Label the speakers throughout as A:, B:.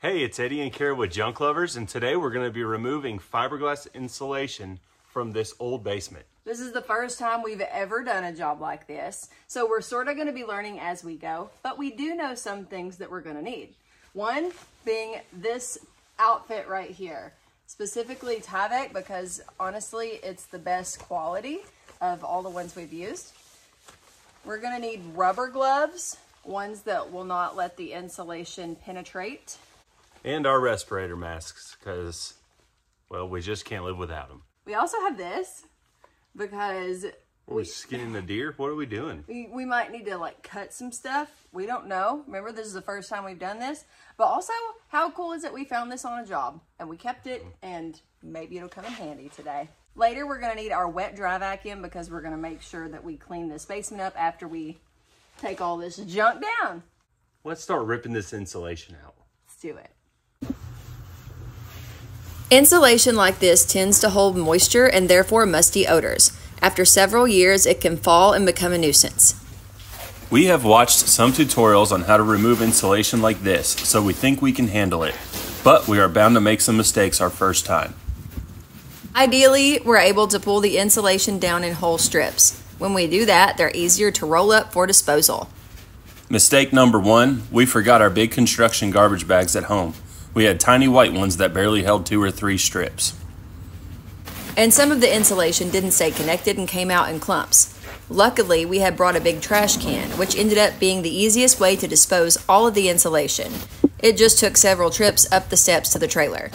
A: Hey, it's Eddie and Kara with Junk Lovers, and today we're going to be removing fiberglass insulation from this old basement.
B: This is the first time we've ever done a job like this, so we're sort of going to be learning as we go, but we do know some things that we're going to need. One being this outfit right here, specifically Tyvek, because honestly it's the best quality of all the ones we've used. We're going to need rubber gloves, ones that will not let the insulation penetrate.
A: And our respirator masks, because, well, we just can't live without them.
B: We also have this, because...
A: Are we skinning the deer? What are we doing?
B: We might need to, like, cut some stuff. We don't know. Remember, this is the first time we've done this. But also, how cool is it we found this on a job, and we kept it, and maybe it'll come in handy today. Later, we're going to need our wet dry vacuum, because we're going to make sure that we clean this basement up after we take all this junk down.
A: Let's start ripping this insulation out.
B: Let's do it.
C: Insulation like this tends to hold moisture and therefore musty odors. After several years, it can fall and become a nuisance.
A: We have watched some tutorials on how to remove insulation like this, so we think we can handle it. But we are bound to make some mistakes our first time.
C: Ideally, we're able to pull the insulation down in whole strips. When we do that, they're easier to roll up for disposal.
A: Mistake number one, we forgot our big construction garbage bags at home. We had tiny white ones that barely held 2 or 3 strips.
C: And some of the insulation didn't stay connected and came out in clumps. Luckily, we had brought a big trash can, which ended up being the easiest way to dispose all of the insulation. It just took several trips up the steps to the trailer.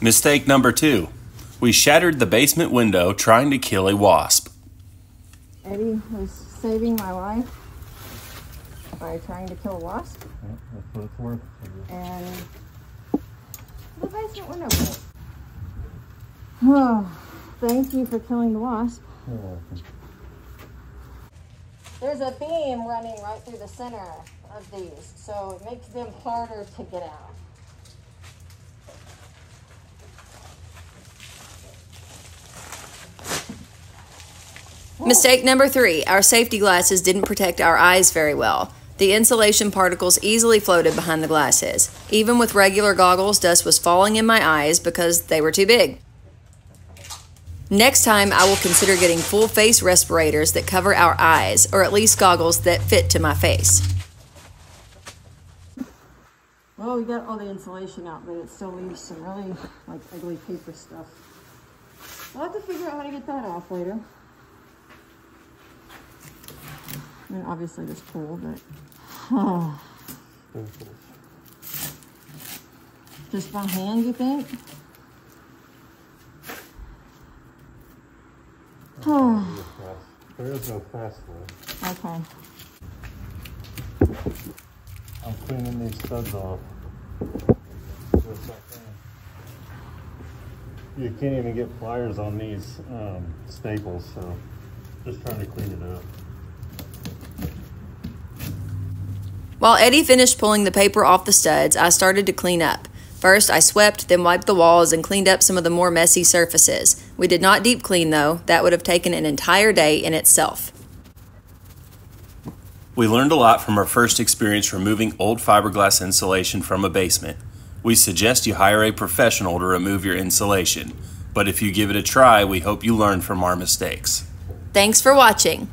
A: Mistake number 2. We shattered the basement window trying to kill a wasp.
B: Eddie was saving my life by trying to kill a wasp.
D: Yeah, that's what it's worth.
B: And the basement window broke. Oh, thank you for killing the wasp.
D: You're welcome.
B: There's a beam running right through the center of these, so it makes them harder to get out.
C: Mistake number 3, our safety glasses didn't protect our eyes very well. The insulation particles easily floated behind the glasses. Even with regular goggles, dust was falling in my eyes because they were too big. Next time, I will consider getting full face respirators that cover our eyes, or at least goggles that fit to my face.
B: Well, we got all the insulation out, but it still leaves some really, like, ugly paper stuff. We'll have to figure out how to get that off later. I mean, obviously this pull, but just by hand, you think?
D: There is no fast way.
B: Okay.
D: I'm cleaning these studs off. You can't even get pliers on these staples, so just trying to clean it up.
C: While Eddie finished pulling the paper off the studs, I started to clean up. First, I swept, then wiped the walls and cleaned up some of the more messy surfaces. We did not deep clean though. That would have taken an entire day in itself.
A: We learned a lot from our first experience removing old fiberglass insulation from a basement. We suggest you hire a professional to remove your insulation. But if you give it a try, we hope you learn from our mistakes.
C: Thanks for watching.